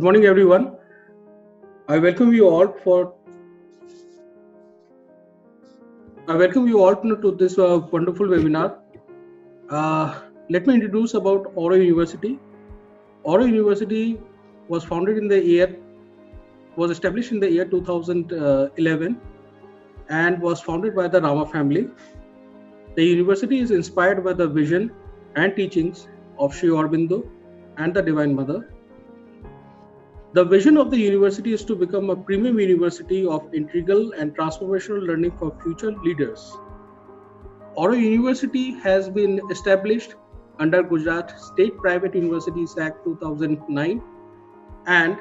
Good morning, everyone. I welcome you all to this wonderful webinar. Let me introduce about Oro University. Oro University was established in the year 2011 and was founded by the Rama family. The university is inspired by the vision and teachings of Sri Aurobindo and the Divine Mother. The vision of the university is to become a premium university of integral and transformational learning for future leaders. Oro University has been established under Gujarat State Private Universities Act 2009 and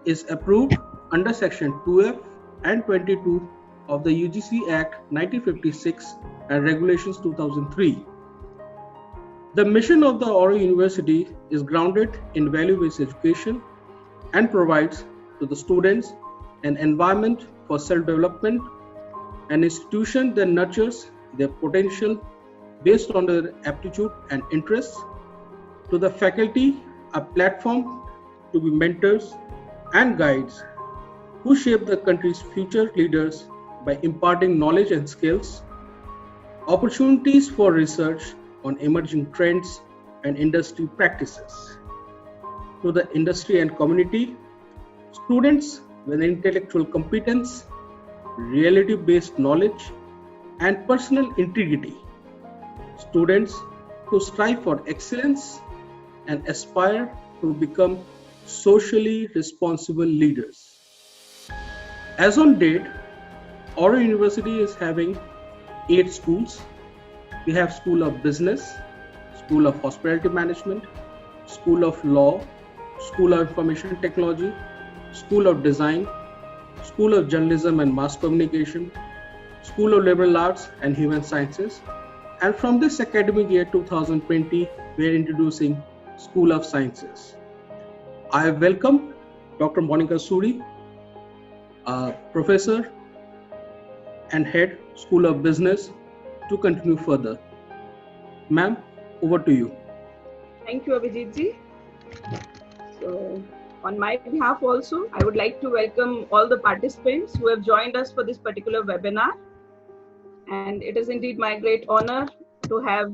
is approved under Section 2F and 22 of the UGC Act 1956 and Regulations 2003. The mission of the Oro University is grounded in value-based education and provides to the students an environment for self-development, an institution that nurtures their potential based on their aptitude and interests, to the faculty a platform to be mentors and guides who shape the country's future leaders by imparting knowledge and skills, opportunities for research on emerging trends and industry practices. To the industry and community, students with intellectual competence, reality-based knowledge, and personal integrity. Students who strive for excellence and aspire to become socially responsible leaders. As on date, Oro University is having 8 schools. We have School of Business, School of Hospitality Management, School of Law, School of Information Technology, School of Design, School of Journalism and Mass Communication, School of Liberal Arts and Human Sciences, and from this academic year 2020, we are introducing School of Sciences. I welcome Dr. Monica Suri, Professor and Head, School of Business, to continue further. Ma'am, over to you. Thank you, Abhijit ji. So, on my behalf also, I would like to welcome all the participants who have joined us for this particular webinar. And it is indeed my great honor to have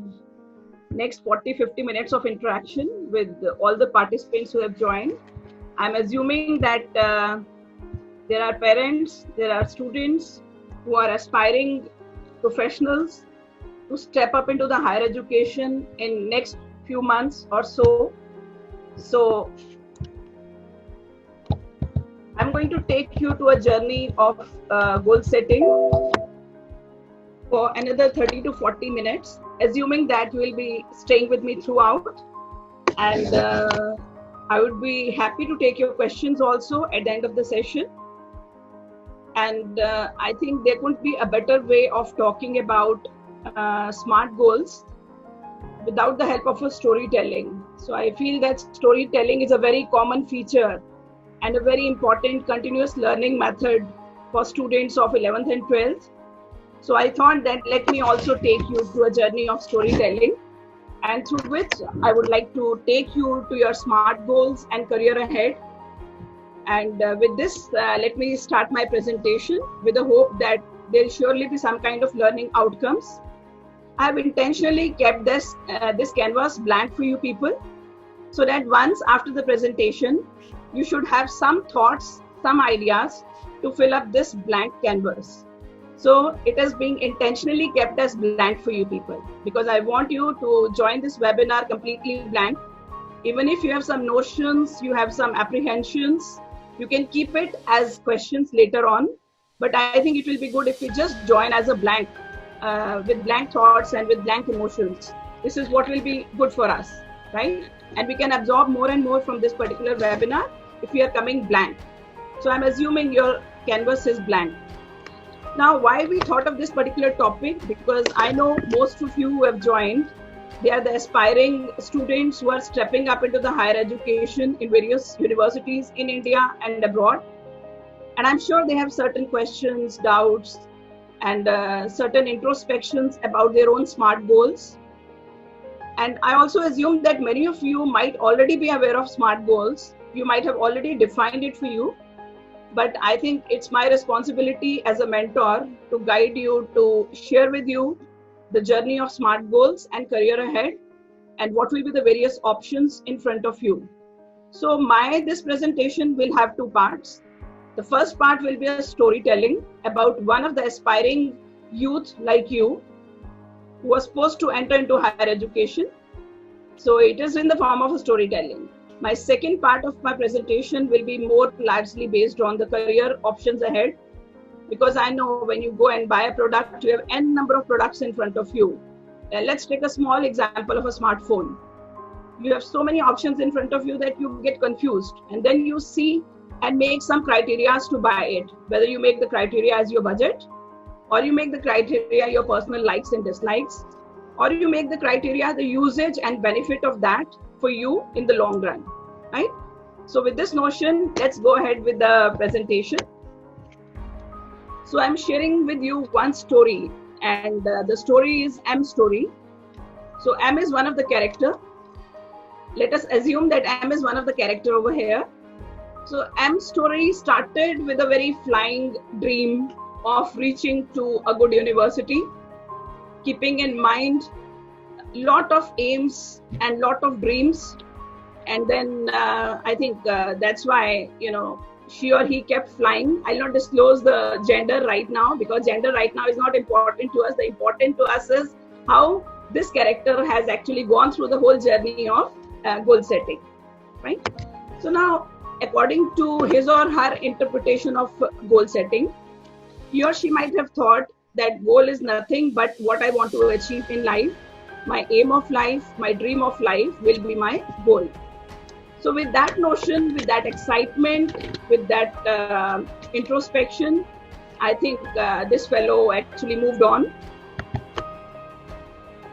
next 40-50 minutes of interaction with all the participants who have joined. I'm assuming that there are parents, there are students who are aspiring professionals to step up into the higher education in next few months or so. So I'm going to take you to a journey of goal setting for another 30 to 40 minutes, assuming that you will be staying with me throughout. And I would be happy to take your questions also at the end of the session. And I think there couldn't be a better way of talking about SMART goals without the help of a storytelling. So I feel that storytelling is a very common feature and a very important continuous learning method for students of 11th and 12th. So I thought that let me also take you to a journey of storytelling, and through which I would like to take you to your SMART goals and career ahead. And with this, let me start my presentation with the hope that there will surely be some kind of learning outcomes. I have intentionally kept this canvas blank for you people, so that once after the presentation, you should have some thoughts, some ideas to fill up this blank canvas. So it is being intentionally kept as blank for you people, because I want you to join this webinar completely blank. Even if you have some notions, you have some apprehensions, you can keep it as questions later on. But I think it will be good if you just join as a blank, with blank thoughts and with blank emotions. This is what will be good for us, right? And we can absorb more and more from this particular webinar if we are coming blank. So I'm assuming your canvas is blank. Now, why we thought of this particular topic? Because I know most of you who have joined, they are the aspiring students who are stepping up into the higher education in various universities in India and abroad. And I'm sure they have certain questions, doubts, and certain introspections about their own SMART goals. And I also assume that many of you might already be aware of SMART goals, you might have already defined it for you, but I think it's my responsibility as a mentor to guide you, to share with you the journey of SMART goals and career ahead, and what will be the various options in front of you. So this presentation will have two parts. The first part will be a storytelling about one of the aspiring youth like you who was supposed to enter into higher education. So it is in the form of a storytelling. My second part of my presentation will be more largely based on the career options ahead, because I know when you go and buy a product, you have n number of products in front of you. Let's take a small example of a smartphone. You have so many options in front of you that you get confused, and then you see and make some criteria to buy it. Whether you make the criteria as your budget, or you make the criteria your personal likes and dislikes, or you make the criteria the usage and benefit of that for you in the long run, right? So with this notion, let's go ahead with the presentation. So I'm sharing with you one story, and the story is M's story. So M is one of the character. Let us assume that M is one of the character over here. So M's story started with a very flying dream of reaching to a good university, keeping in mind lot of aims and lot of dreams. And then I think that's why, she or he kept flying. I'll not disclose the gender right now, because gender right now is not important to us. The important to us is how this character has actually gone through the whole journey of goal setting, right? So now, according to his or her interpretation of goal setting, he or she might have thought that goal is nothing but what I want to achieve in life. My aim of life, my dream of life will be my goal. So with that notion, with that excitement, with that introspection, I think this fellow actually moved on.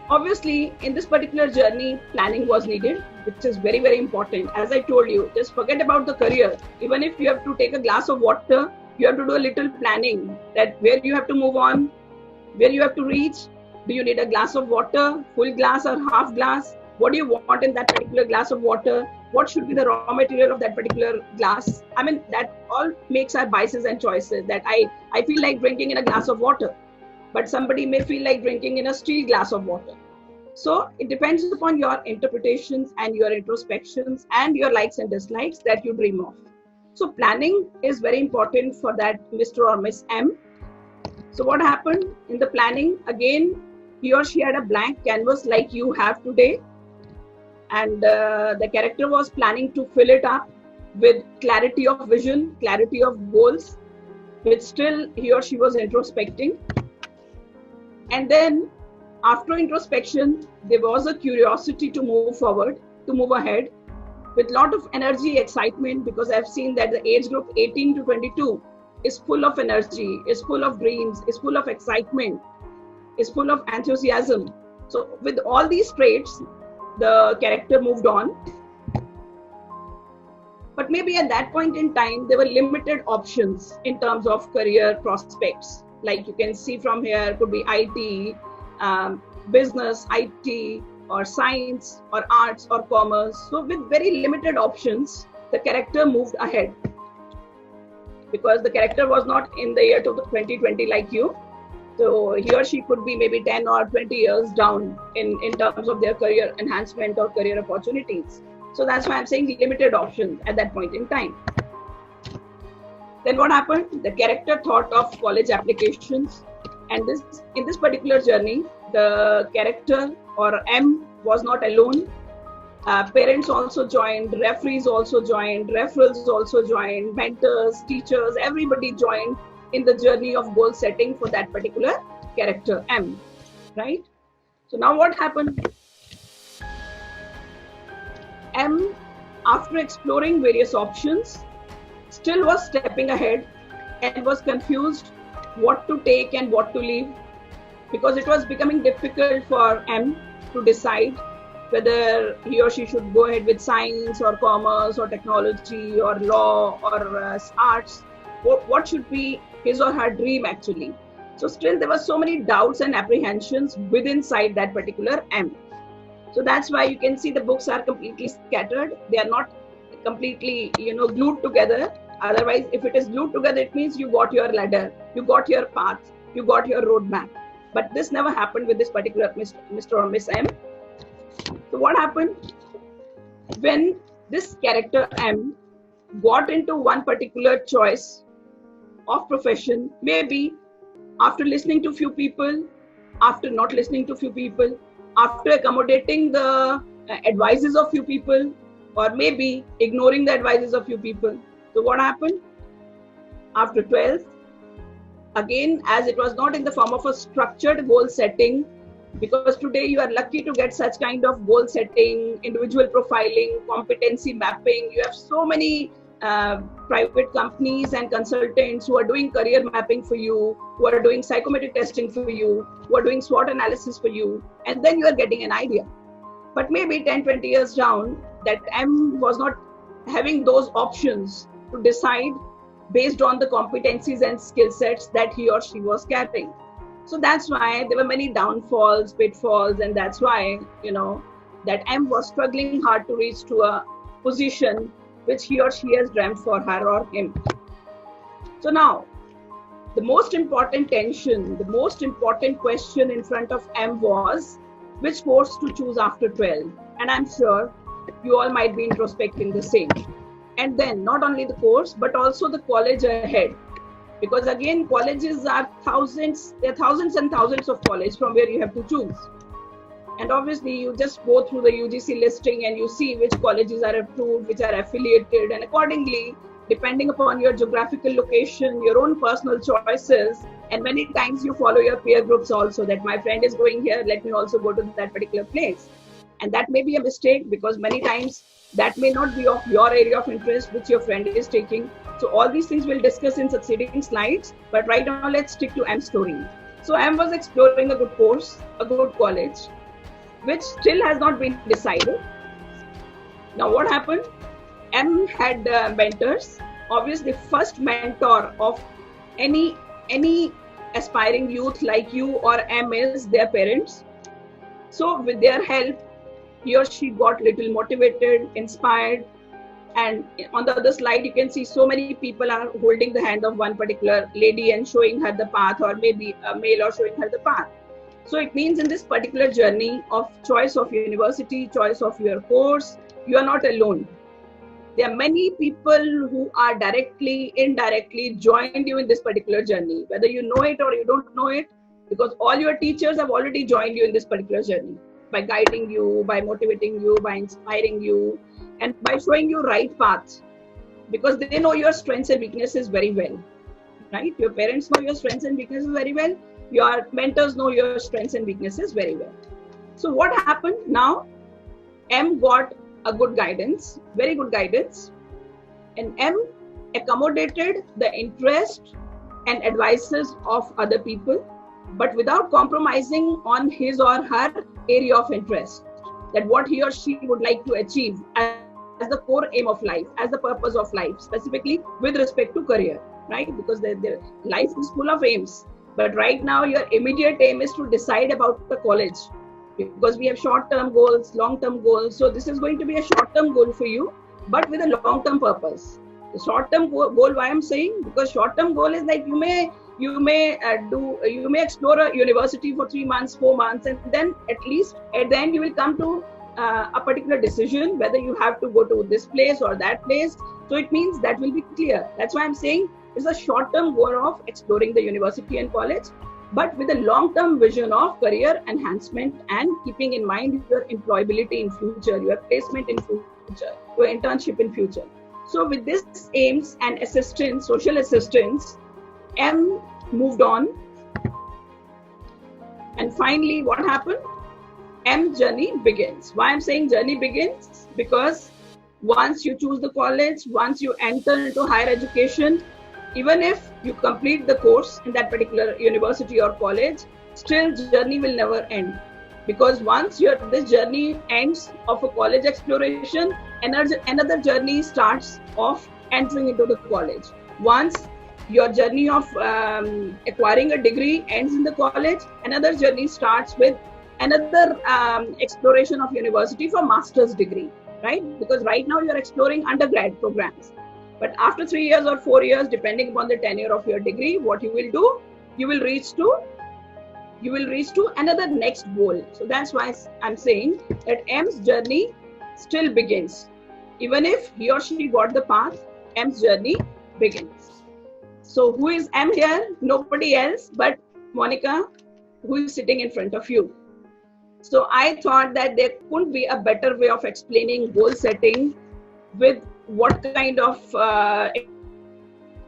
Obviously, in this particular journey, planning was needed, which is very, very important. As I told you, just forget about the career. Even if you have to take a glass of water, you have to do a little planning, that where you have to move on, where you have to reach. Do you need a glass of water, full glass or half glass? What do you want in that particular glass of water? What should be the raw material of that particular glass? I mean, that all makes our biases and choices, that I feel like drinking in a glass of water, but somebody may feel like drinking in a steel glass of water. So it depends upon your interpretations and your introspections and your likes and dislikes that you dream of. So planning is very important for that Mr. or Miss M. So what happened in the planning? Again, he or she had a blank canvas like you have today. And the character was planning to fill it up with clarity of vision, clarity of goals, which still he or she was introspecting. And then after introspection, there was a curiosity to move forward, to move ahead with a lot of energy, excitement, because I've seen that the age group 18 to 22 is full of energy, is full of dreams, is full of excitement, is full of enthusiasm. So with all these traits, the character moved on. But maybe at that point in time, there were limited options in terms of career prospects. Like you can see from here, it could be IT, business, IT, or science, or arts, or commerce. So with very limited options, the character moved ahead. Because the character was not in the year 2020 like you. So he or she could be maybe 10 or 20 years down in terms of their career enhancement or career opportunities. So that's why I'm saying limited options at that point in time. Then what happened? The character thought of college applications. And in this particular journey, the character or M was not alone. Parents also joined, referees also joined, referrals also joined, mentors, teachers, everybody joined in the journey of goal setting for that particular character M, right? So now what happened? M, after exploring various options, still was stepping ahead and was confused what to take and what to leave, because it was becoming difficult for M to decide whether he or she should go ahead with science or commerce or technology or law or arts. What should be his or her dream actually? So still there were so many doubts and apprehensions within inside that particular M. So that's why you can see the books are completely scattered. They are not completely, glued together. Otherwise, if it is glued together, it means you got your ladder, you got your path, you got your roadmap. But this never happened with this particular Mr. or Miss M. So what happened? When this character M got into one particular choice of profession, maybe after listening to few people, after not listening to few people, after accommodating the advices of few people, or maybe ignoring the advices of few people. So what happened? After 12th, again, as it was not in the form of a structured goal setting, because today you are lucky to get such kind of goal setting, individual profiling, competency mapping. You have so many private companies and consultants who are doing career mapping for you, who are doing psychometric testing for you, who are doing SWOT analysis for you, and then you are getting an idea. But maybe 10-20 years down, that M was not having those options to decide based on the competencies and skill sets that he or she was carrying. So that's why there were many downfalls, pitfalls, and that's why, that M was struggling hard to reach to a position which he or she has dreamt for her or him. So now, the most important tension, the most important question in front of M was, which course to choose after 12? And I'm sure you all might be introspecting the same. And then not only the course, but also the college ahead. Because again, colleges are thousands, there are thousands and thousands of colleges from where you have to choose. And obviously you just go through the UGC listing and you see which colleges are approved, which are affiliated, and accordingly, depending upon your geographical location, your own personal choices, and many times you follow your peer groups also, that my friend is going here, let me also go to that particular place. And that may be a mistake, because many times that may not be of your area of interest which your friend is taking. So all these things we'll discuss in succeeding slides, but right now let's stick to M's story. So M was exploring a good course, a good college, which still has not been decided. Now what happened? M had mentors. Obviously, first mentor of any aspiring youth like you or M is their parents. So with their help, he or she got little motivated, inspired. And on the other slide, you can see so many people are holding the hand of one particular lady and showing her the path, or maybe a male or showing her the path. So it means in this particular journey of choice of university, choice of your course, you are not alone. There are many people who are directly, indirectly joined you in this particular journey, whether you know it or you don't know it, because all your teachers have already joined you in this particular journey by guiding you, by motivating you, by inspiring you, and by showing you right paths, because they know your strengths and weaknesses very well, right? Your parents know your strengths and weaknesses very well. Your mentors know your strengths and weaknesses very well. So what happened now? M got a good guidance, very good guidance, and M accommodated the interest and advices of other people, but without compromising on his or her area of interest, that what he or she would like to achieve as the core aim of life, as the purpose of life, specifically with respect to career, right? Because their life is full of aims. But right now, your immediate aim is to decide about the college, because we have short-term goals, long-term goals. So this is going to be a short-term goal for you, but with a long-term purpose. The short-term goal, why I'm saying, because short-term goal is like you may explore a university for 3 months, 4 months, and then at least at the end you will come to a particular decision whether you have to go to this place or that place. So it means that will be clear. That's why I'm saying it's a short-term goal of exploring the university and college, but with a long-term vision of career enhancement and keeping in mind your employability in future, your placement in future, your internship in future. So with this aims and assistance, social assistance, M moved on. And finally, what happened? M journey begins. Why I'm saying journey begins? Because once you choose the college, once you enter into higher education, even if you complete the course in that particular university or college, still journey will never end. Because once this journey ends of a college exploration, another journey starts of entering into the college. Once your journey of acquiring a degree ends in the college, another journey starts with another exploration of university for master's degree. right? Because right now you're exploring undergrad programs. But after 3 years or 4 years, depending upon the tenure of your degree, what you will do, you will reach to another next goal. So that's why I'm saying that M's journey still begins. Even if he or she got the path, M's journey begins. So who is M here? Nobody else but Monica, who is sitting in front of you. So I thought that there couldn't be a better way of explaining goal setting with what kind of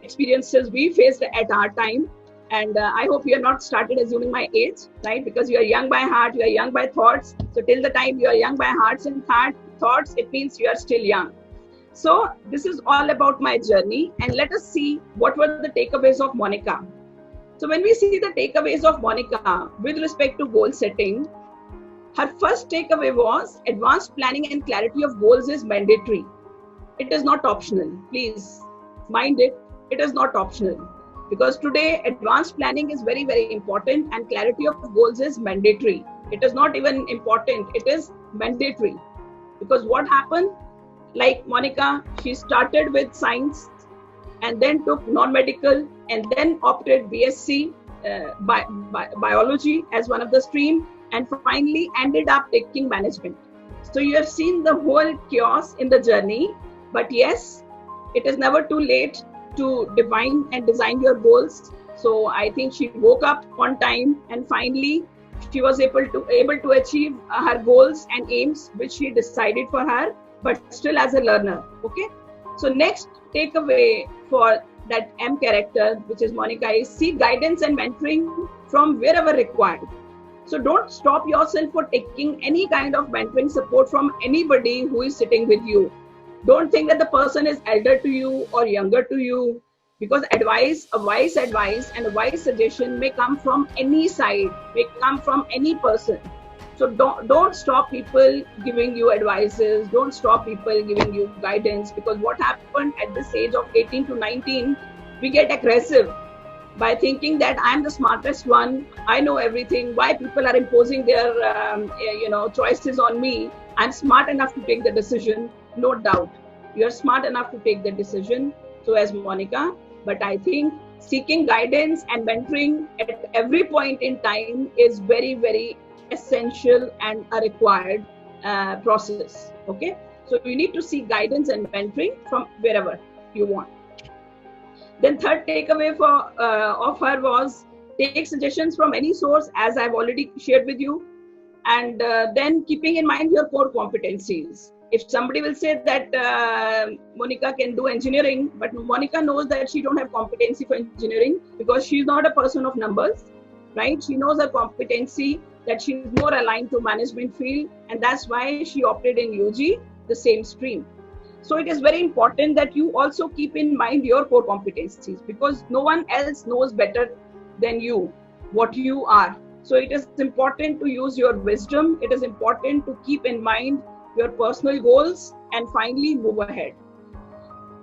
experiences we faced at our time. And I hope you are not started assuming my age, right? Because you are young by heart, you are young by thoughts. So till the time you are young by hearts and thoughts, it means you are still young. So this is all about my journey. And let us see what were the takeaways of Monica. So when we see the takeaways of Monica with respect to goal setting, her first takeaway was advanced planning and clarity of goals is mandatory. It is not optional. Please mind it. It is not optional. Because today advanced planning is very, very important and clarity of goals is mandatory. It is not even important. It is mandatory. Because what happened? Like Monica, she started with science and then took non-medical and then opted BSc biology as one of the stream and finally ended up taking management. So you have seen the whole chaos in the journey, but yes, it is never too late to define and design your goals. So I think she woke up on time and finally she was able to achieve her goals and aims which she decided for her, but still as a learner. Okay. So next takeaway for that M character, which is Monica, is seek guidance and mentoring from wherever required. So don't stop yourself for taking any kind of mentoring support from anybody who is sitting with you. Don't think that the person is elder to you or younger to you, because a wise advice and a wise suggestion may come from any side, may come from any person. So don't stop people giving you advices, don't stop people giving you guidance, because what happened at this age of 18 to 19, we get aggressive by thinking that I'm the smartest one, I know everything, why people are imposing their choices on me. I'm smart enough to take the decision. No doubt, you're smart enough to take the decision, so as Monica. But I think seeking guidance and mentoring at every point in time is very, very essential and a required process. Okay, so you need to seek guidance and mentoring from wherever you want. Then third takeaway of her was take suggestions from any source, as I've already shared with you, and then keeping in mind your core competencies. If somebody will say that Monica can do engineering, but Monica knows that she don't have competency for engineering because she's not a person of numbers, right? She knows her competency, that she's more aligned to management field, and that's why she opted in UG, the same stream. So it is very important that you also keep in mind your core competencies, because no one else knows better than you what you are. So it is important to use your wisdom. It is important to keep in mind your personal goals and finally move ahead.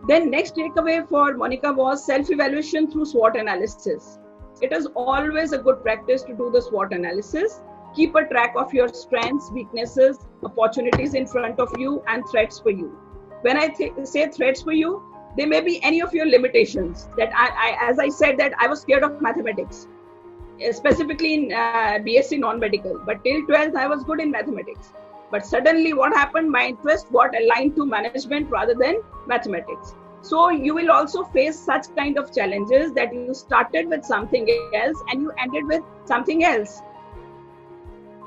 Then next takeaway for Monica was self-evaluation through SWOT analysis. It is always a good practice to do the SWOT analysis. Keep a track of your strengths, weaknesses, opportunities in front of you, and threats for you. When I say threats for you, they may be any of your limitations. That as I said, that I was scared of mathematics, specifically in BSc non-medical. But till 12th, I was good in mathematics. But suddenly what happened? My interest got aligned to management rather than mathematics. So you will also face such kind of challenges that you started with something else and you ended with something else.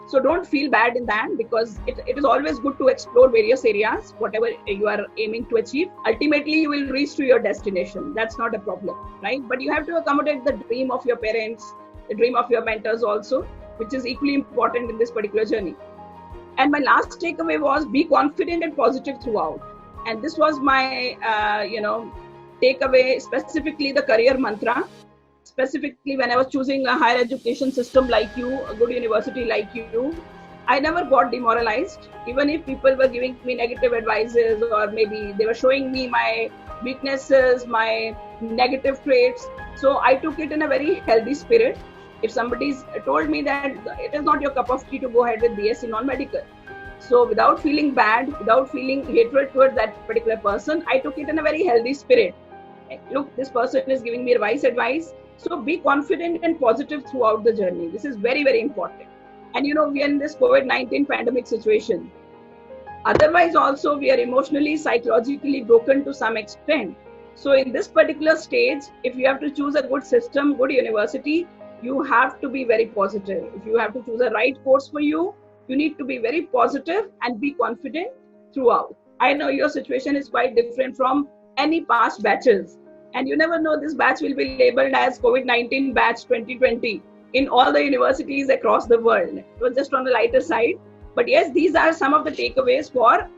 So don't feel bad in that, because it is always good to explore various areas, whatever you are aiming to achieve. Ultimately, you will reach to your destination. That's not a problem, right? But you have to accommodate the dream of your parents, the dream of your mentors also, which is equally important in this particular journey. And my last takeaway was be confident and positive throughout. And this was my, takeaway, specifically the career mantra. Specifically, when I was choosing a higher education system like you, a good university like you, I never got demoralized. Even if people were giving me negative advices, or maybe they were showing me my weaknesses, my negative traits. So I took it in a very healthy spirit. If somebody's told me that it is not your cup of tea to go ahead with BSc non-medical, So without feeling bad, without feeling hatred towards that particular person, I took it in a very healthy spirit. Look, this person is giving me wise advice. So be confident and positive throughout the journey. This is very, very important. And we are in this COVID-19 pandemic situation. Otherwise, also, we are emotionally, psychologically broken to some extent. So in this particular stage, if you have to choose a good system, good university, you have to be very positive. If you have to choose a right course for you, you need to be very positive and be confident throughout. I know your situation is quite different from any past batches. And you never know, this batch will be labeled as COVID-19 batch 2020 in all the universities across the world. It was just on the lighter side. But yes, these are some of the takeaways for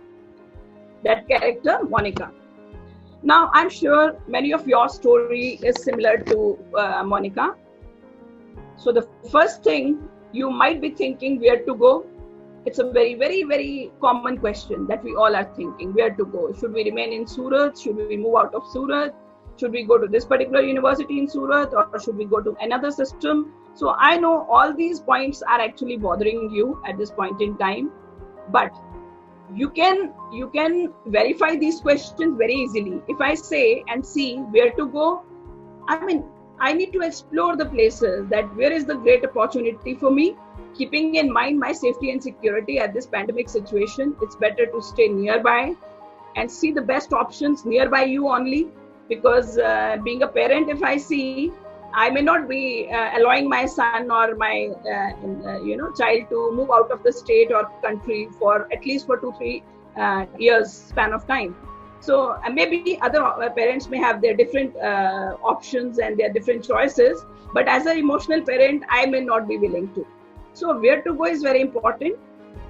that character, Monica. Now, I'm sure many of your story is similar to Monica. So the first thing you might be thinking, where to go? It's a very, very, very common question that we all are thinking, where to go? Should we remain in Surat? Should we move out of Surat? Should we go to this particular university in Surat, or should we go to another system? So I know all these points are actually bothering you at this point in time, but you can verify these questions very easily. If I say and see where to go, I need to explore the places that where is the great opportunity for me, keeping in mind my safety and security at this pandemic situation. It's better to stay nearby and see the best options nearby you only, because being a parent, if I see, I may not be allowing my son or my child to move out of the state or country for at least for 2-3 years span of time. So maybe other parents may have their different options and their different choices, but as an emotional parent, I may not be willing to. So where to go is very important.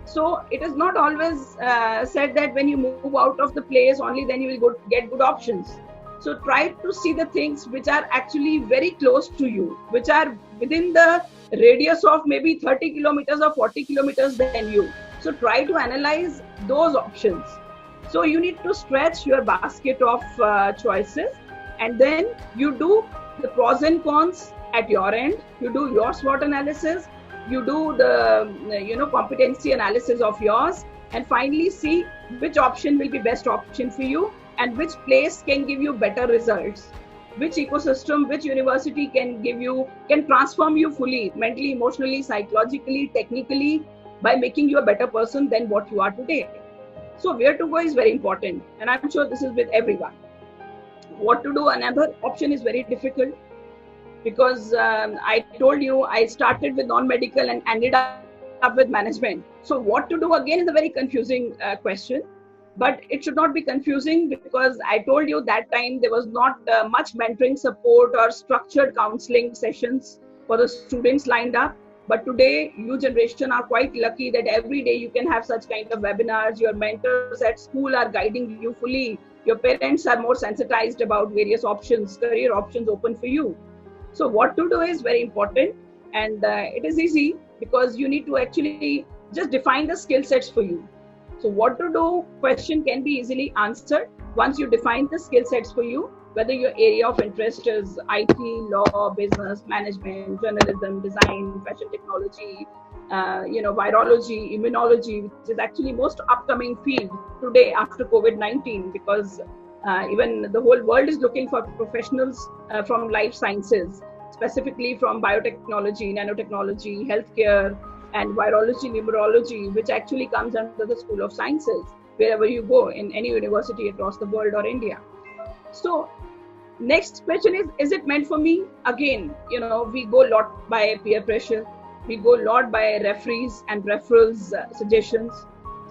So it is not always said that when you move out of the place, only then you will get good options. So try to see the things which are actually very close to you, which are within the radius of maybe 30 kilometers or 40 kilometers than you. So try to analyze those options. So you need to stretch your basket of choices, and then you do the pros and cons at your end. You do your SWOT analysis. You do the competency analysis of yours, and finally see which option will be best option for you, and which place can give you better results, which ecosystem, which university can transform you fully, mentally, emotionally, psychologically, technically, by making you a better person than what you are today. So where to go is very important, and I'm sure this is with everyone. What to do, another option is very difficult, because I told you I started with non-medical and ended up with management. So what to do again is a very confusing question. But it should not be confusing, because I told you that time there was not much mentoring support or structured counseling sessions for the students lined up. But today, you generation are quite lucky that every day you can have such kind of webinars. Your mentors at school are guiding you fully. Your parents are more sensitized about various options, career options open for you. So what to do is very important, and it is easy, because you need to actually just define the skill sets for you. So what to do question can be easily answered once you define the skill sets for you, whether your area of interest is IT, law, business, management, journalism, design, fashion technology, virology, immunology, which is actually most upcoming field today after COVID-19, because even the whole world is looking for professionals from life sciences, specifically from biotechnology, nanotechnology, healthcare, and virology, numerology, which actually comes under the School of Sciences, wherever you go in any university across the world or India. So next question is it meant for me? Again, we go a lot by peer pressure. We go a lot by referees and referrals suggestions.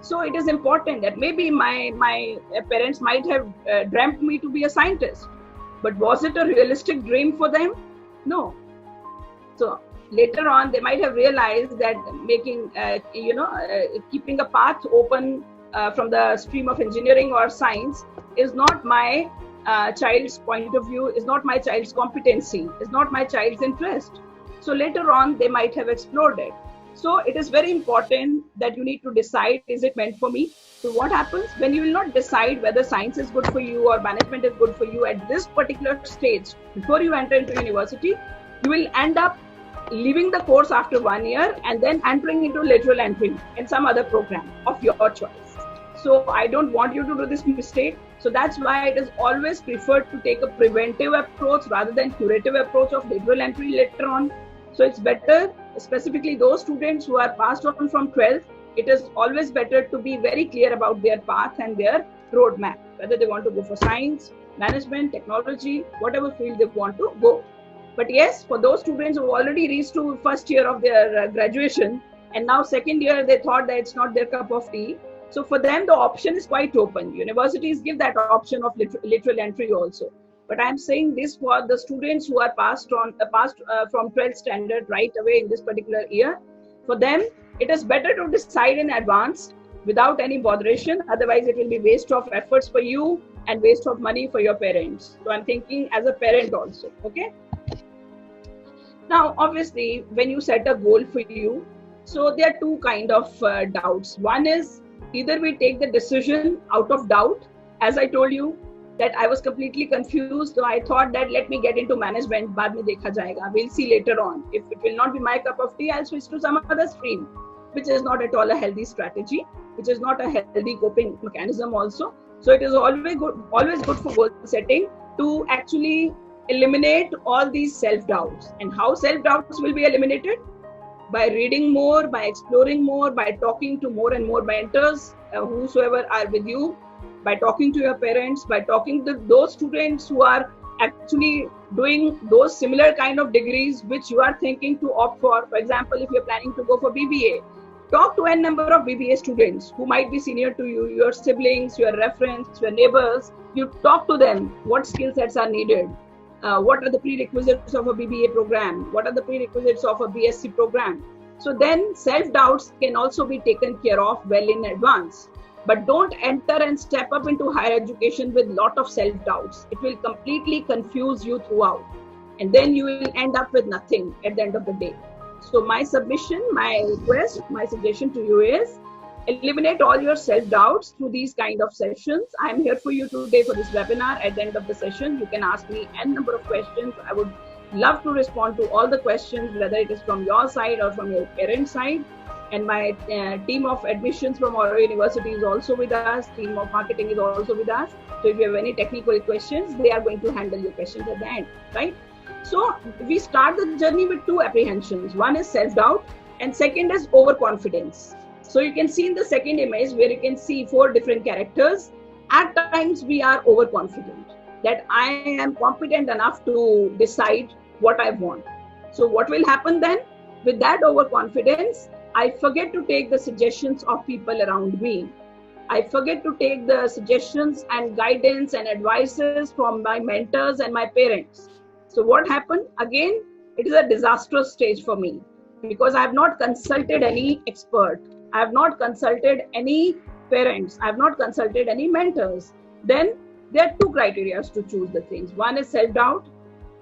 So it is important that maybe my parents might have dreamt me to be a scientist, but was it a realistic dream for them? No. So later on, they might have realized that making, keeping a path open from the stream of engineering or science is not my child's point of view, is not my child's competency, is not my child's interest. So later on, they might have explored it. So it is very important that you need to decide, is it meant for me? So what happens when you will not decide whether science is good for you or management is good for you at this particular stage, before you enter into university, you will end up leaving the course after 1 year and then entering into lateral entry in some other program of your choice. So I don't want you to do this mistake. So that's why it is always preferred to take a preventive approach rather than curative approach of lateral entry later on. So it's better, specifically those students who are passed on from 12th, it is always better to be very clear about their path and their roadmap, whether they want to go for science, management, technology, whatever field they want to go. But yes, for those students who already reached to first year of their graduation and now second year, they thought that it's not their cup of tea. So for them, the option is quite open. Universities give that option of lateral entry also. But I'm saying this for the students who are passed from 12th standard right away in this particular year. For them, it is better to decide in advance without any botheration. Otherwise, it will be waste of efforts for you and waste of money for your parents. So I'm thinking as a parent also, okay? Now, obviously, when you set a goal for you, so there are two kind of doubts. One is either we take the decision out of doubt, as I told you, that I was completely confused. So I thought that let me get into management, baad mein dekha jayega. We'll see later on. If it will not be my cup of tea, I'll switch to some other stream, which is not at all a healthy strategy, which is not a healthy coping mechanism also. So it is always good for goal setting to actually eliminate all these self-doubts. And how self-doubts will be eliminated? By reading more, by exploring more, by talking to more and more mentors, whosoever are with you, by talking to your parents, by talking to those students who are actually doing those similar kind of degrees which you are thinking to opt for. For example, if you're planning to go for BBA, talk to n number of BBA students who might be senior to you, your siblings, your reference, your neighbors. You talk to them what skill sets are needed. What are the prerequisites of a BBA program? What are the prerequisites of a BSc program? So then self-doubts can also be taken care of well in advance. But don't enter and step up into higher education with lot of self-doubts. It will completely confuse you throughout. And then you will end up with nothing at the end of the day. So my submission, my request, my suggestion to you is eliminate all your self-doubts through these kind of sessions. I'm here for you today for this webinar. At the end of the session, you can ask me n number of questions. I would love to respond to all the questions, whether it is from your side or from your parent side. And my team of admissions from Aurora University is also with us. Team of marketing is also with us. So if you have any technical questions, they are going to handle your questions at the end, right? So we start the journey with two apprehensions. One is self-doubt and second is overconfidence. So you can see in the second image where you can see 4 different characters. At times we are overconfident that I am competent enough to decide what I want. So what will happen then? With that overconfidence, I forget to take the suggestions of people around me. I forget to take the suggestions and guidance and advices from my mentors and my parents. So what happened? Again, it is a disastrous stage for me because I have not consulted any expert. I have not consulted any parents. I have not consulted any mentors. Then there are 2 criteria to choose the things. One is self-doubt.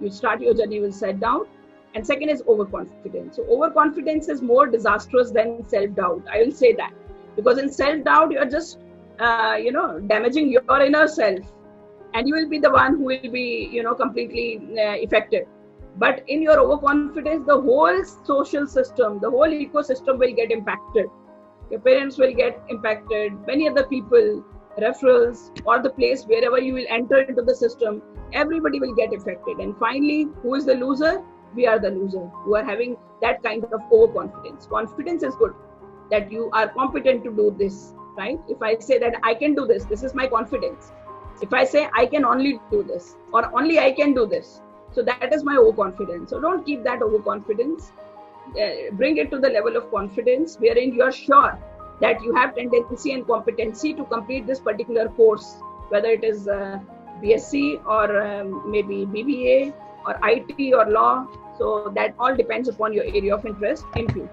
You start your journey with self-doubt. And second is overconfidence. So overconfidence is more disastrous than self-doubt. I will say that. Because in self-doubt, you're just, damaging your inner self. And you will be the one who will be, completely affected. But in your overconfidence, the whole social system, the whole ecosystem will get impacted. Your parents will get impacted, many other people, referrals, or the place wherever you will enter into the system, everybody will get affected. And finally, who is the loser? We are the loser who are having that kind of overconfidence. Confidence is good, that you are competent to do this, right? If I say that I can do this, this is my confidence. If I say I can only do this, or only I can do this, so that is my overconfidence. So don't keep that overconfidence. Bring it to the level of confidence wherein you are sure that you have tendency and competency to complete this particular course, whether it is BSc or maybe BBA or IT or law. So that all depends upon your area of interest in future.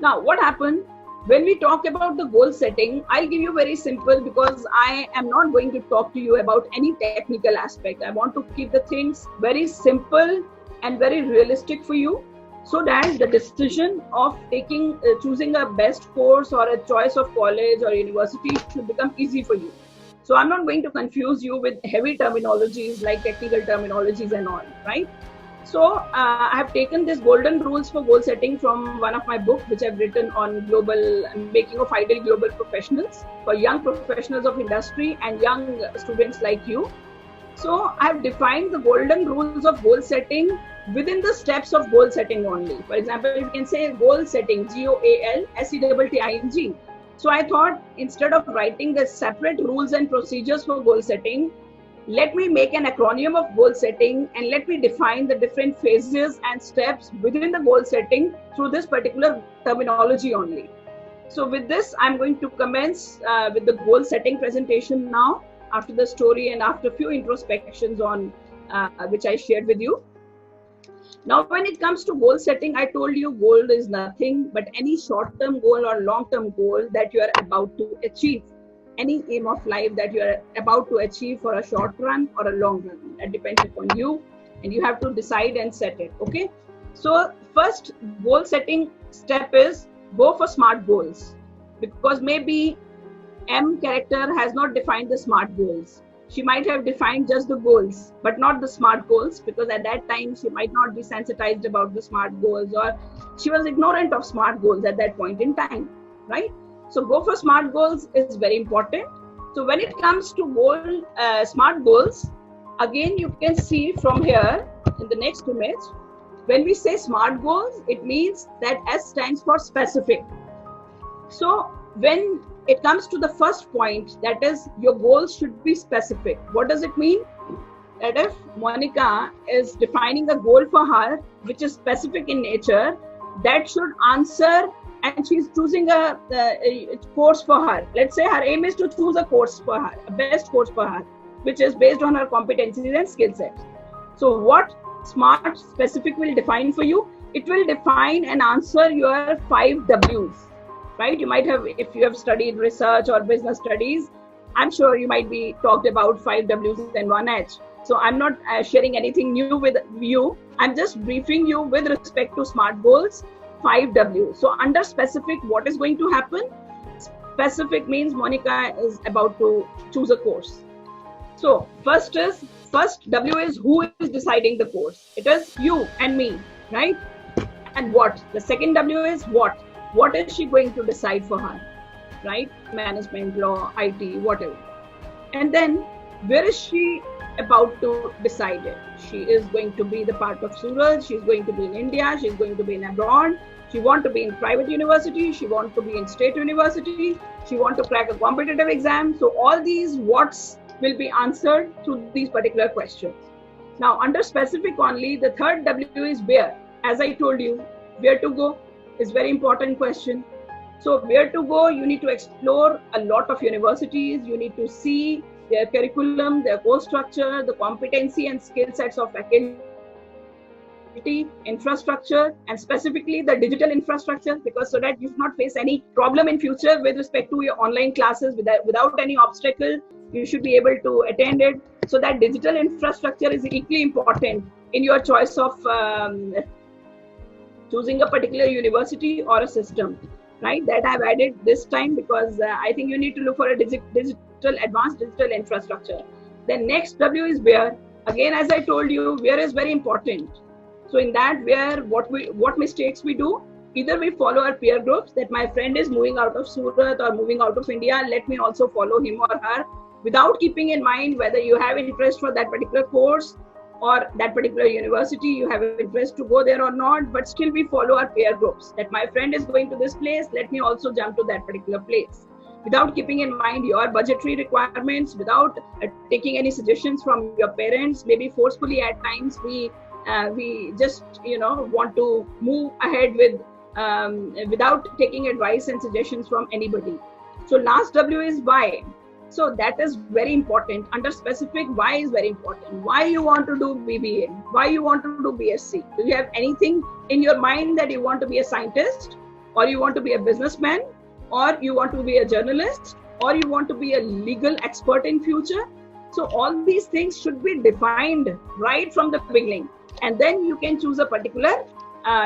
Now, what happened when we talk about the goal setting? I'll give you very simple because I am not going to talk to you about any technical aspect. I want to keep the things very simple and very realistic for you, so that the decision of choosing a best course or a choice of college or university should become easy for you. So I'm not going to confuse you with heavy terminologies like technical terminologies and all, right? So I have taken this golden rules for goal setting from one of my books, which I've written on global making of ideal global professionals for young professionals of industry and young students like you. So I have defined the golden rules of goal setting within the steps of goal setting only. For example, you can say goal setting, GOALSETTING. So I thought instead of writing the separate rules and procedures for goal setting, let me make an acronym of goal setting and let me define the different phases and steps within the goal setting through this particular terminology only. So with this, I'm going to commence with the goal setting presentation now, after the story and after a few introspections on which I shared with you. Now, when it comes to goal setting, I told you goal is nothing but any short-term goal or long-term goal that you are about to achieve. Any aim of life that you are about to achieve for a short run or a long run. That depends upon you, and you have to decide and set it. Okay. So first goal setting step is go for SMART goals, because maybe M character has not defined the SMART goals. She might have defined just the goals, but not the SMART goals, because at that time she might not be sensitized about the SMART goals, or she was ignorant of SMART goals at that point in time, right? So go for SMART goals is very important. So when it comes to SMART goals, again you can see from here in the next image, when we say SMART goals, it means that S stands for specific. So when it comes to the first point, that is your goals should be specific. What does it mean? That if Monica is defining a goal for her, which is specific in nature, that should answer, and she's choosing a course for her. Let's say her aim is to choose a course for her, a best course for her, which is based on her competencies and skill sets. So what SMART specific will define for you? It will define and answer your 5 W's, right? You might have, if you have studied research or business studies, I'm sure you might be talked about 5 W's and 1 H. So I'm not sharing anything new with you. I'm just briefing you with respect to SMART goals. 5 W. So under specific, what is going to happen? Specific means Monica is about to choose a course. So first W is who is deciding the course. It is you and me, right? And what? The second W is what. What is she going to decide for her, right? Management, law, IT, whatever. And then where is she about to decide it? She is going to be the part of Surat. She's going to be in India. She's going to be in abroad. She wants to be in private university. She wants to be in state university. She wants to crack a competitive exam. So all these what's will be answered through these particular questions. Now under specific only, the third W is where. As I told you, where to go is very important question. So where to go, you need to explore a lot of universities. You need to see their curriculum, their course structure, the competency and skill sets of faculty, infrastructure, and specifically the digital infrastructure, because so that you should not face any problem in future with respect to your online classes without any obstacle. You should be able to attend it. So that digital infrastructure is equally important in your choice of choosing a particular university or a system, right? That I've added this time because I think you need to look for a advanced digital infrastructure. Then next W is where. Again, as I told you, where is very important. So in that, where what mistakes we do, either we follow our peer groups, that my friend is moving out of Surat or moving out of India, let me also follow him or her, without keeping in mind whether you have interest for that particular course or that particular university, you have interest to go there or not, but still we follow our peer groups, that my friend is going to this place, let me also jump to that particular place, without keeping in mind your budgetary requirements, without taking any suggestions from your parents. Maybe forcefully at times we just want to move ahead with without taking advice and suggestions from anybody. So last W is why. So that is very important. Under specific, why is very important. Why you want to do BBA? Why you want to do BSc? Do you have anything in your mind that you want to be a scientist, or you want to be a businessman, or you want to be a journalist, or you want to be a legal expert in future? So all these things should be defined right from the beginning, and then you can choose a particular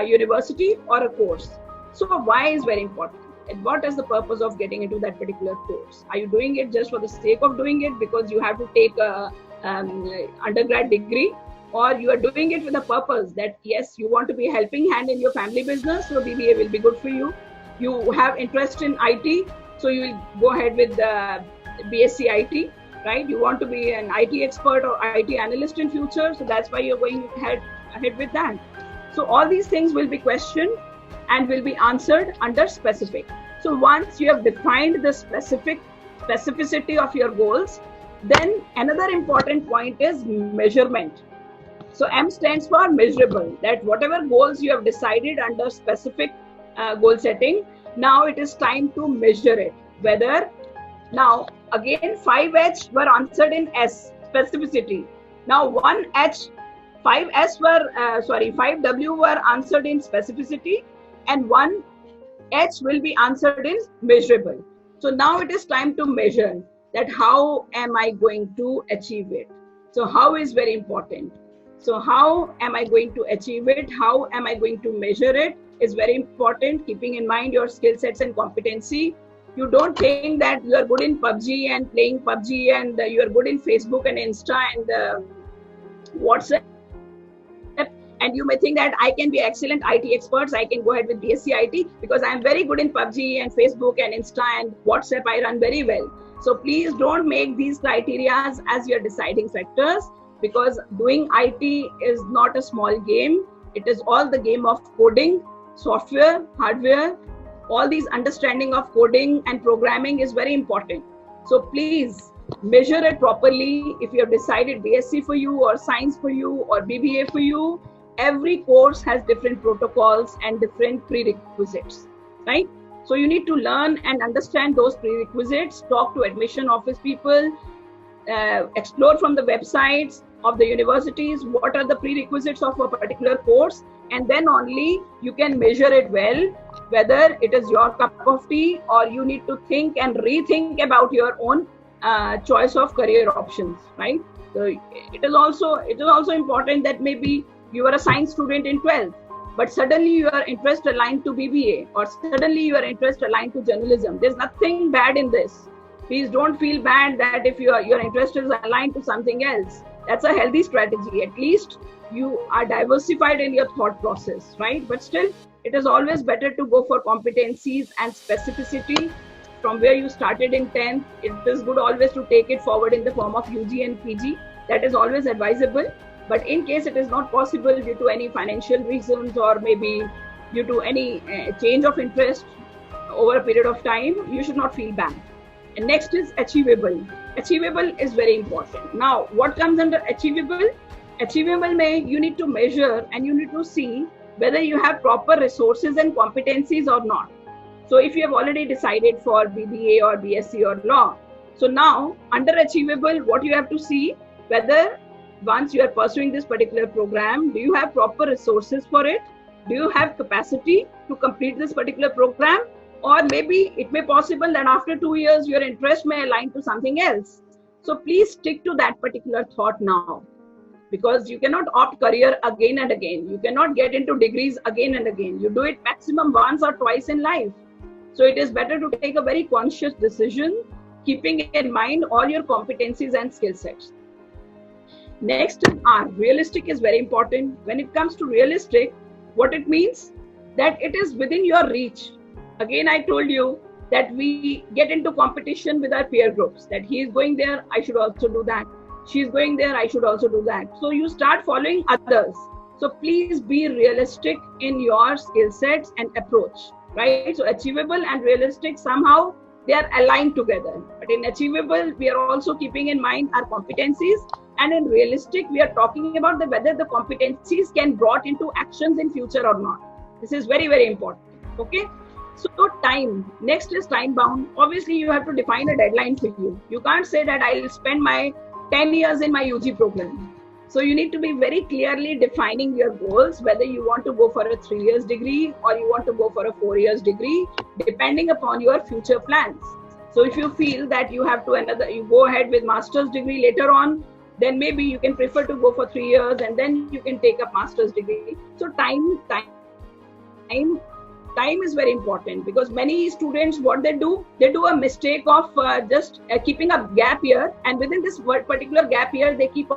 university or a course. So why is very important. And what is the purpose of getting into that particular course? Are you doing it just for the sake of doing it because you have to take a undergrad degree, or you are doing it with a purpose that yes, you want to be a helping hand in your family business, so BBA will be good for you. You have interest in IT, so you will go ahead with the BSc IT, right? You want to be an IT expert or IT analyst in future, so that's why you're going ahead with that. So all these things will be questioned and will be answered under specific. So once you have defined the specificity of your goals, then another important point is measurement. So M stands for measurable, that whatever goals you have decided under specific goal setting, now it is time to measure it. Whether, now again 5H were answered in S, specificity. Now 5W were answered in specificity, and 1H will be answered in measurable. So now it is time to measure that how am I going to achieve it. So how is very important. So how am I going to achieve it? How am I going to measure it is very important, keeping in mind your skill sets and competency. You don't think that you are good in PUBG and playing PUBG and you are good in Facebook and Insta and WhatsApp. And you may think that I can be excellent IT experts. I can go ahead with BSc IT because I am very good in PUBG and Facebook and Insta and WhatsApp. I run very well. So please don't make these criteria as your deciding factors, because doing IT is not a small game. It is all the game of coding, software, hardware. All these understanding of coding and programming is very important. So please measure it properly. If you have decided BSc for you or science for you or BBA for you, every course has different protocols and different prerequisites, right? So you need to learn and understand those prerequisites, talk to admission office people, explore from the websites of the universities what are the prerequisites of a particular course, and then only you can measure it well, whether it is your cup of tea or you need to think and rethink about your own choice of career options, right? So it is also important that maybe you are a science student in 12th, but suddenly your interest aligned to BBA, or suddenly your interest aligned to journalism. There's nothing bad in this. Please don't feel bad that if your interest is aligned to something else. That's a healthy strategy. At least you are diversified in your thought process, right? But still, it is always better to go for competencies and specificity from where you started in 10th. It is good always to take it forward in the form of UG and PG. That is always advisable. But in case it is not possible due to any financial reasons or maybe due to any change of interest over a period of time, you should not feel bad. And next is achievable. Achievable is very important. Now, what comes under achievable? Achievable you need to measure and you need to see whether you have proper resources and competencies or not. So if you have already decided for BBA or BSc or law, so now under achievable, what you have to see, whether once you are pursuing this particular program, do you have proper resources for it? Do you have capacity to complete this particular program? Or maybe it may be possible that after 2 years, your interest may align to something else. So please stick to that particular thought now, because you cannot opt career again and again. You cannot get into degrees again and again. You do it maximum once or twice in life. So it is better to take a very conscious decision, keeping in mind all your competencies and skill sets. Next is R. Realistic is very important. When it comes to realistic, what it means that it is within your reach. Again, I told you that we get into competition with our peer groups, that he is going there, I should also do that. She is going there, I should also do that. So you start following others. So please be realistic in your skill sets and approach, right? So achievable and realistic, somehow they are aligned together. But in achievable, we are also keeping in mind our competencies. And in realistic, we are talking about whether the competencies can be brought into actions in future or not. This is very, very important. Okay. So time. Next is time bound. Obviously, you have to define a deadline for you. You can't say that I'll spend my 10 years in my UG program. So you need to be very clearly defining your goals, whether you want to go for a 3 years degree or you want to go for a 4 years degree, depending upon your future plans. So if you feel that you have to you go ahead with master's degree later on, then maybe you can prefer to go for 3 years and then you can take up master's degree. So time is very important, because many students, what they do a mistake of just keeping a gap year, and within this particular gap year, they keep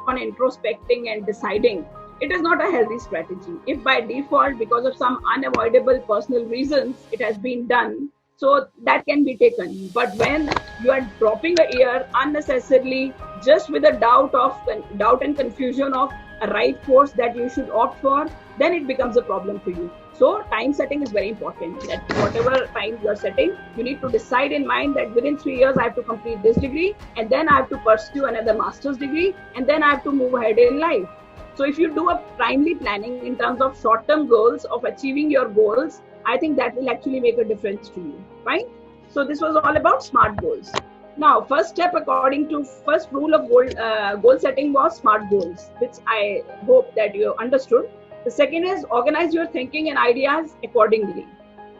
on introspecting and deciding, it is not a healthy strategy. If by default, because of some unavoidable personal reasons, it has been done, so that can be taken. But when you are dropping a year unnecessarily, just with a doubt and confusion of a right course that you should opt for, then it becomes a problem for you. So time setting is very important. That whatever time you are setting, you need to decide in mind that within 3 years I have to complete this degree, and then I have to pursue another master's degree, and then I have to move ahead in life. So if you do a timely planning in terms of short-term goals of achieving your goals, I think that will actually make a difference to you, right? So this was all about SMART goals. Now, first step according to first rule of goal setting was SMART goals, which I hope that you understood. The second is organize your thinking and ideas accordingly.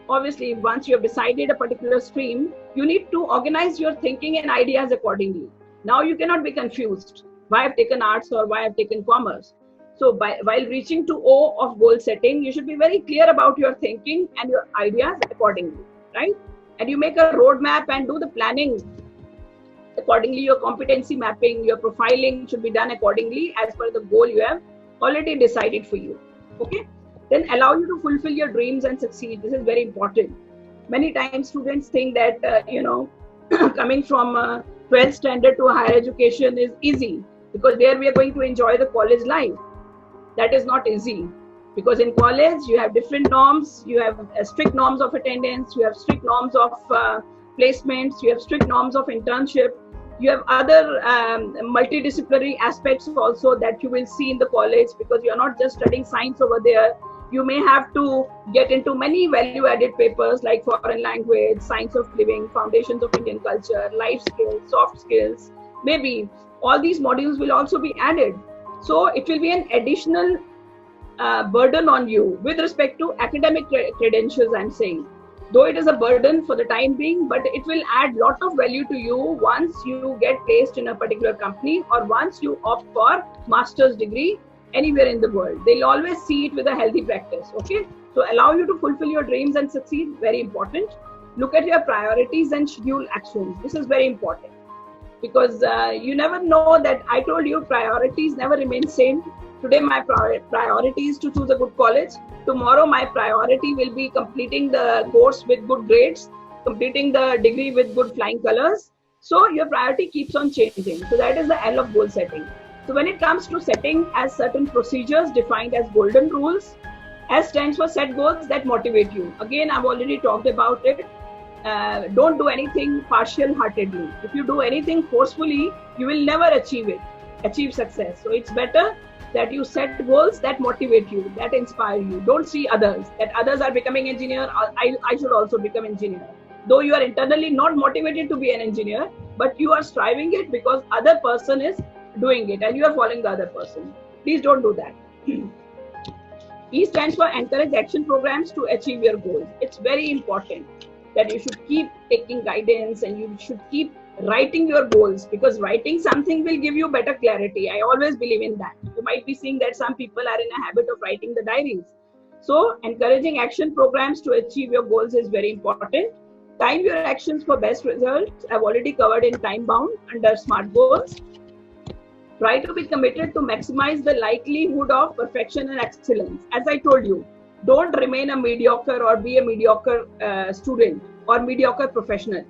Obviously, once you have decided a particular stream, you need to organize your thinking and ideas accordingly. Now you cannot be confused. Why I've taken arts or why I've taken commerce? So while reaching to O of goal setting, you should be very clear about your thinking and your ideas accordingly, right? And you make a roadmap and do the planning accordingly. Your competency mapping, your profiling should be done accordingly as per the goal you have already decided for you. Okay, then allow you to fulfill your dreams and succeed. This is very important. Many times students think that coming from 12th standard to higher education is easy because there we are going to enjoy the college life. That is not easy, because in college you have different norms. You have strict norms of attendance, you have strict norms of placements, you have strict norms of internship. You have other multidisciplinary aspects also that you will see in the college, because you are not just studying science over there. You may have to get into many value-added papers like foreign language, science of living, foundations of Indian culture, life skills, soft skills. Maybe all these modules will also be added. So it will be an additional burden on you with respect to academic credentials, I'm saying. Though it is a burden for the time being, but it will add lot of value to you once you get placed in a particular company or once you opt for master's degree anywhere in the world. They'll always see it with a healthy practice, okay? So allow you to fulfill your dreams and succeed, very important. Look at your priorities and schedule actions. This is very important, because you never know that I told you priorities never remain same. Today my priority is to choose a good college. Tomorrow my priority will be completing the course with good grades, completing the degree with good flying colors. So your priority keeps on changing. So that is the L of goal setting. So when it comes to setting as certain procedures defined as golden rules, S stands for set goals that motivate you. Again, I've already talked about it. Don't do anything partial-heartedly. If you do anything forcefully, you will never achieve success. So it's better that you set goals that motivate you, that inspire you. Don't see others, that others are becoming engineer, I should also become engineer. Though you are internally not motivated to be an engineer, but you are striving it because other person is doing it and you are following the other person. Please don't do that. E stands for encourage action programs to achieve your goals. It's very important that you should keep taking guidance and you should keep writing your goals, because writing something will give you better clarity. I always believe in that. You might be seeing that some people are in a habit of writing the diaries. So encouraging action programs to achieve your goals is very important. Time your actions for best results. I've already covered in time bound under SMART goals. Try to be committed to maximize the likelihood of perfection and excellence. As I told you, don't remain a mediocre or be a mediocre student or mediocre professional.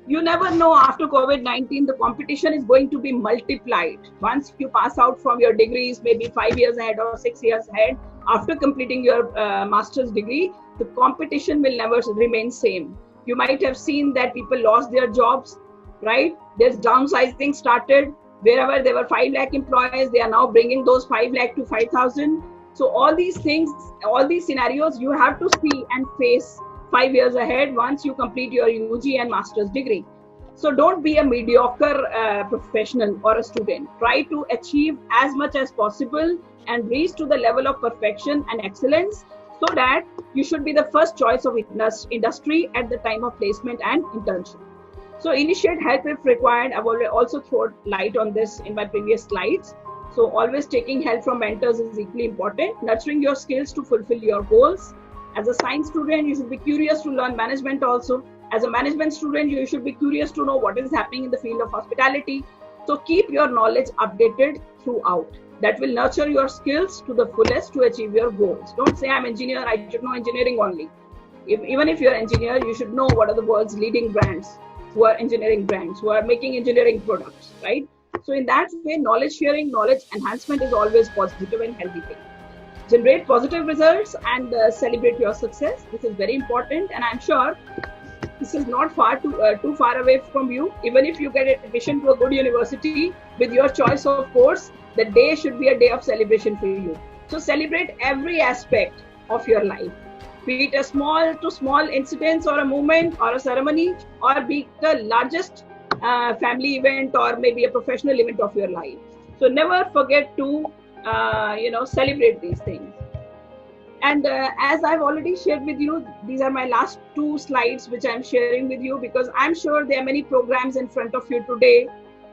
You never know, after COVID-19, the competition is going to be multiplied. Once you pass out from your degrees, maybe 5 years ahead or 6 years ahead, after completing your master's degree, the competition will never remain same. You might have seen that people lost their jobs, right? There's downsizing started. Wherever there were 5 lakh employees, they are now bringing those 5 lakh to 5,000. So all these things, all these scenarios, you have to see and face 5 years ahead once you complete your UG and master's degree. So don't be a mediocre professional or a student. Try to achieve as much as possible and reach to the level of perfection and excellence, so that you should be the first choice of industry at the time of placement and internship. So initiate help if required. I've also thrown light on this in my previous slides. So always taking help from mentors is equally important. Nurturing your skills to fulfill your goals. As a science student, you should be curious to learn management also. As a management student, you should be curious to know what is happening in the field of hospitality. So keep your knowledge updated throughout. That will nurture your skills to the fullest to achieve your goals. Don't say I'm engineer, I should know engineering only. Even if you're an engineer, you should know what are the world's leading brands who are engineering brands, who are making engineering products, right? So in that way, knowledge sharing, knowledge enhancement is always positive and healthy thing. Generate positive results and celebrate your success. This is very important, and I'm sure this is not too far away from you. Even if you get admission to a good university with your choice of course, the day should be a day of celebration for you. So celebrate every aspect of your life, be it a small to small incidents or a moment or a ceremony, or be it the largest family event or maybe a professional event of your life. So never forget to celebrate these things. And as I've already shared with you, these are my last 2 slides which I'm sharing with you, because I'm sure there are many programs in front of you today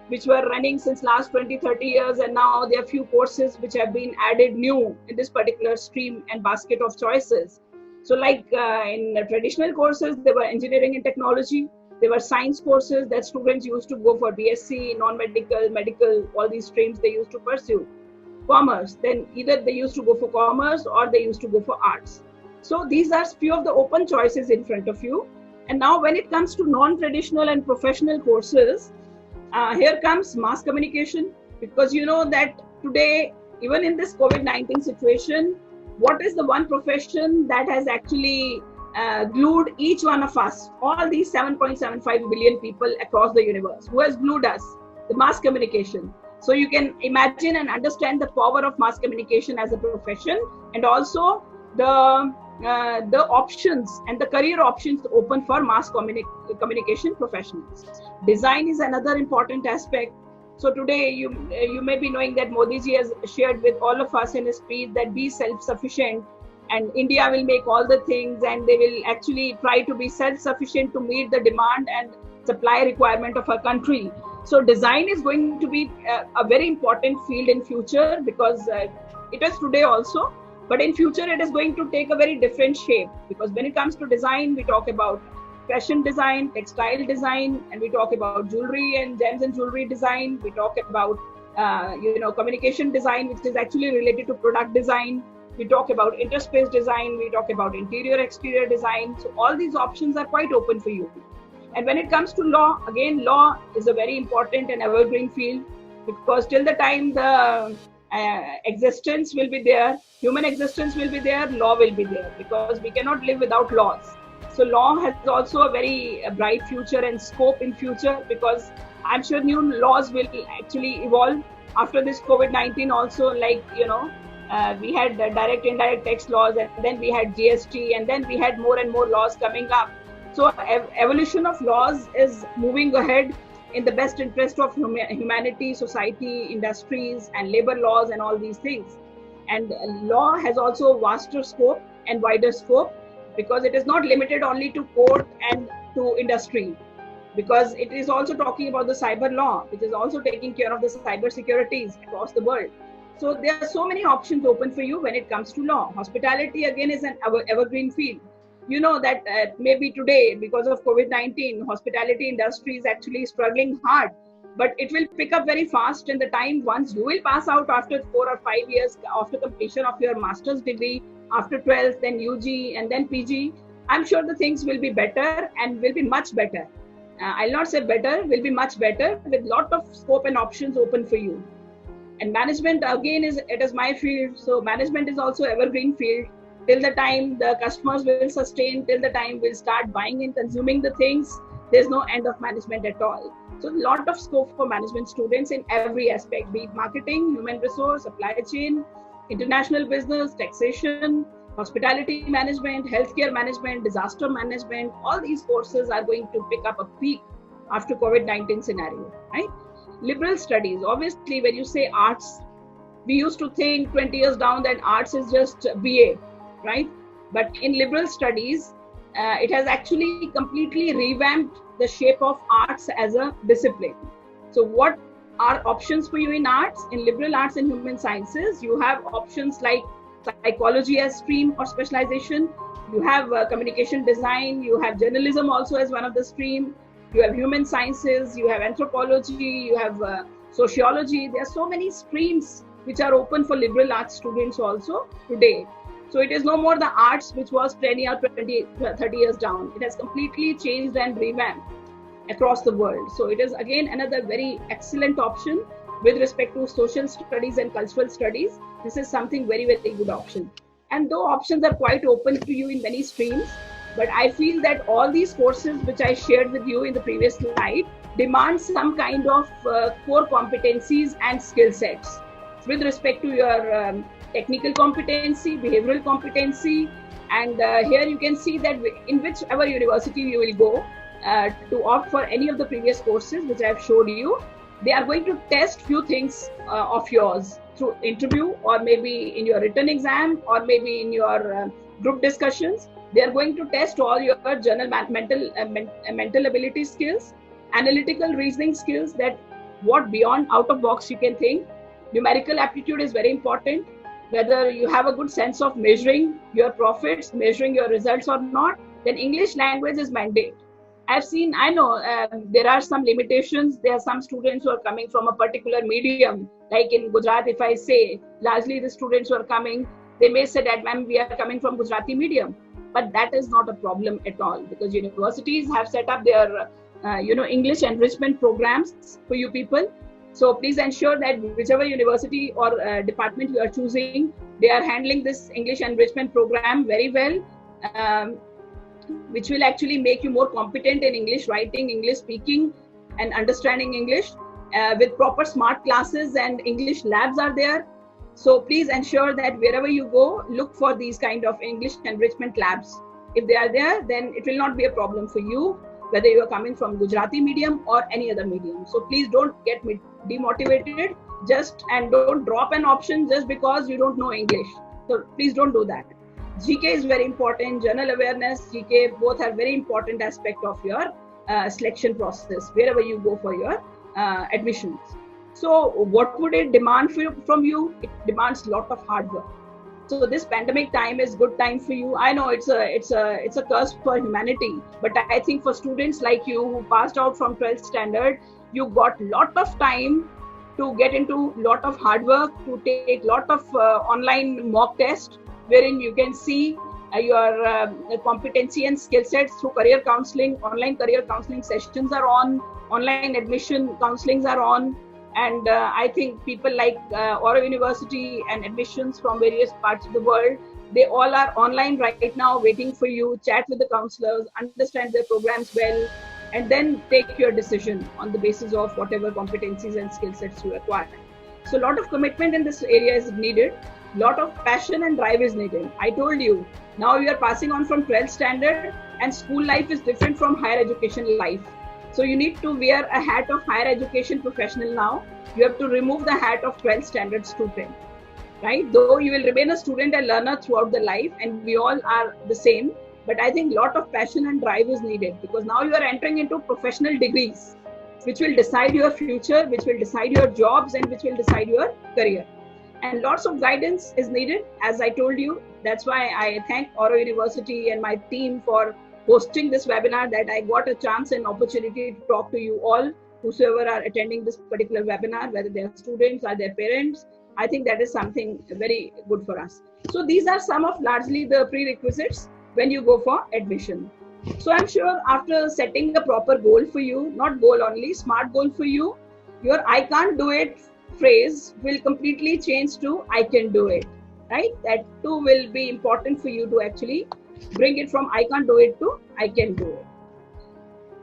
which were running since last 20-30 years, and now there are few courses which have been added new in this particular stream and basket of choices. So like in traditional courses, there were engineering and technology, there were science courses that students used to go for BSc, non-medical, medical, all these streams they used to pursue. Commerce, then either they used to go for commerce or they used to go for arts. So these are few of the open choices in front of you. And now when it comes to non-traditional and professional courses, here comes mass communication, because you know that today, even in this COVID-19 situation, what is the one profession that has actually glued each one of us, all these 7.75 billion people across the universe, who has glued us? The mass communication. So you can imagine and understand the power of mass communication as a profession, and also the options and the career options open for mass communication professionals. Design is another important aspect. So today you may be knowing that Modi ji has shared with all of us in his speech that be self-sufficient, and India will make all the things, and they will actually try to be self-sufficient to meet the demand and supply requirement of our country. So design is going to be a very important field in future, because it is today also, but in future it is going to take a very different shape, because when it comes to design, we talk about fashion design, textile design, and we talk about jewelry and gems and jewelry design. We talk about communication design, which is actually related to product design. We talk about interspace design. We talk about interior exterior design. So all these options are quite open for you. And when it comes to law, again, law is a very important and evergreen field, because till the time the existence will be there, human existence will be there, law will be there, because we cannot live without laws. So law has also a very bright future and scope in future, because I'm sure new laws will actually evolve after this COVID-19 also, like, we had direct indirect tax laws, and then we had GST, and then we had more and more laws coming up. So evolution of laws is moving ahead in the best interest of humanity, society, industries, and labor laws and all these things. And law has also vaster scope and wider scope, because it is not limited only to court and to industry, because it is also talking about the cyber law, which is also taking care of the cyber securities across the world. So there are so many options open for you when it comes to law. Hospitality again is an evergreen field. You know that maybe today, because of COVID-19, hospitality industry is actually struggling hard, but it will pick up very fast in the time once you will pass out after 4 or 5 years after completion of your master's degree, after 12th, then UG, and then PG. I'm sure the things will be better and will be much better. I'll not say better, will be much better, with lot of scope and options open for you. And management again it is my field. So management is also evergreen field. Till the time the customers will sustain, till the time we'll start buying and consuming the things, there's no end of management at all. So a lot of scope for management students in every aspect, be it marketing, human resource, supply chain, international business, taxation, hospitality management, healthcare management, disaster management. All these courses are going to pick up a peak after COVID-19 scenario, right? Liberal studies, obviously when you say arts, we used to think 20 years down that arts is just BA, right? But in liberal studies, it has actually completely revamped the shape of arts as a discipline. So what are options for you in arts? In liberal arts and human sciences, you have options like psychology as stream or specialization. You have communication design. You have journalism also as one of the stream. You have human sciences. You have anthropology. You have sociology. There are so many streams which are open for liberal arts students also today. So it is no more the arts which was 10 or 20, 30 years down. It has completely changed and revamped across the world. So it is again another very excellent option with respect to social studies and cultural studies. This is something very, very good option. And though options are quite open to you in many streams, but I feel that all these courses which I shared with you in the previous slide demand some kind of core competencies and skill sets with respect to your technical competency, behavioral competency, and here you can see that in whichever university you will go to opt for any of the previous courses which I have showed you, they are going to test few things of yours through interview, or maybe in your written exam, or maybe in your group discussions. They are going to test all your general mental ability skills, analytical reasoning skills, that what beyond out of box you can think. Numerical aptitude is very important, whether you have a good sense of measuring your profits, measuring your results or not. Then English language is mandate. I know there are some limitations. There are some students who are coming from a particular medium, like in Gujarat, if I say, largely the students who are coming, they may say that, ma'am, we are coming from Gujarati medium. But that is not a problem at all, because universities have set up their, English enrichment programs for you people. So please ensure that whichever university or department you are choosing, they are handling this English enrichment program very well, which will actually make you more competent in English writing, English speaking, and understanding English with proper smart classes, and English labs are there. So please ensure that wherever you go, look for these kind of English enrichment labs. If they are there, then it will not be a problem for you, whether you are coming from Gujarati medium or any other medium. So please don't get demotivated and don't drop an option just because you don't know English. So please don't do that. GK is very important. General awareness, GK, both are very important aspect of your selection process wherever you go for your admissions. So what would it demand from you? It demands a lot of hard work. So this pandemic time is good time for you. I know it's a curse for humanity, but I think for students like you who passed out from 12th standard, you got lot of time to get into lot of hard work, to take lot of online mock test, wherein you can see your competency and skill sets through career counseling. Online career counseling sessions are on, online admission counselings are on. And I think people like Auro University and admissions from various parts of the world, they all are online right now waiting for you. Chat with the counselors, understand their programs well, and then take your decision on the basis of whatever competencies and skill sets you acquire. So a lot of commitment in this area is needed. A lot of passion and drive is needed. I told you, now you are passing on from 12th standard, and school life is different from higher education life. So you need to wear a hat of higher education professional now. You have to remove the hat of 12th standard student, right? Though you will remain a student and learner throughout the life, and we all are the same. But I think a lot of passion and drive is needed, because now you are entering into professional degrees, which will decide your future, which will decide your jobs, and which will decide your career. And lots of guidance is needed, as I told you. That's why I thank Auro University and my team for hosting this webinar, that I got a chance and opportunity to talk to you all, whosoever are attending this particular webinar, whether they are students or their parents. I think that is something very good for us. So these are some of largely the prerequisites when you go for admission. So I'm sure after setting a proper goal for you, not goal only, smart goal for you, your I can't do it phrase will completely change to I can do it, right? That too will be important for you to actually bring it from I can't do it to I can do it.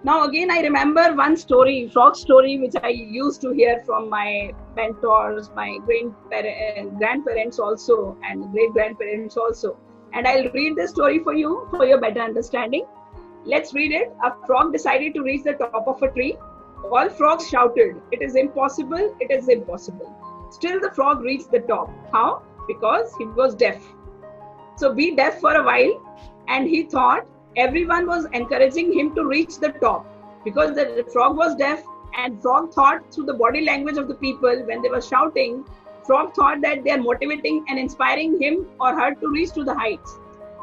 Now again, I remember one story, frog story, which I used to hear from my mentors, my grandparents also, and great-grandparents also. And I'll read the story for you for your better understanding. Let's read it. A frog decided to reach the top of a tree. All frogs shouted, "It is impossible, it is impossible." Still the frog reached the top. How? Because he was deaf. So be deaf for a while, and he thought everyone was encouraging him to reach the top, because the frog was deaf, and frog thought through the body language of the people when they were shouting, frog thought that they are motivating and inspiring him or her to reach to the heights.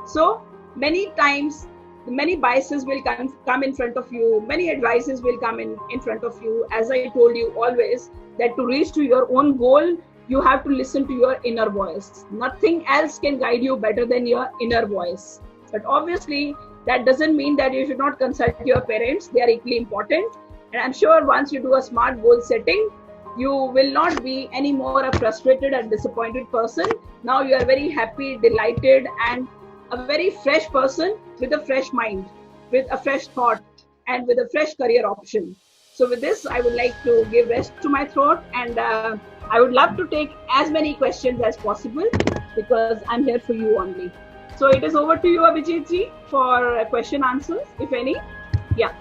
So many times many biases will come in front of you, many advices will come in front of you. As I told you always, that to reach to your own goal, you have to listen to your inner voice. Nothing else can guide you better than your inner voice. But obviously, that doesn't mean that you should not consult your parents. They are equally important. And I'm sure once you do a smart goal setting, you will not be any more a frustrated and disappointed person. Now you are very happy, delighted, and a very fresh person with a fresh mind, with a fresh thought, and with a fresh career option. So with this, I would like to give rest to my throat, and I would love to take as many questions as possible because I'm here for you only. So it is over to you, Abhijit ji, for question answers, if any. Yeah.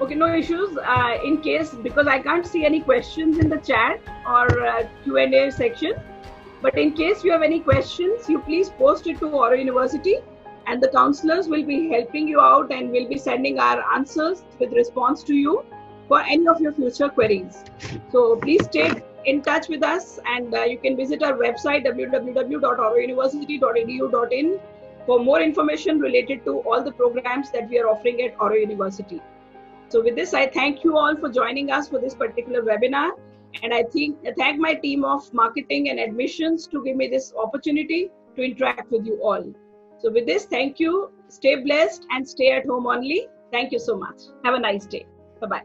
Okay, no issues. In case, because I can't see any questions in the chat or Q&A section, but in case you have any questions, you please post it to Auro University, and the counselors will be helping you out and will be sending our answers with response to you for any of your future queries. So please stay in touch with us, and you can visit our website www.aurouniversity.edu.in for more information related to all the programs that we are offering at Auro University. So with this, I thank you all for joining us for this particular webinar. And I thank my team of marketing and admissions to give me this opportunity to interact with you all. So with this, thank you. Stay blessed and stay at home only. Thank you so much. Have a nice day. Bye-bye.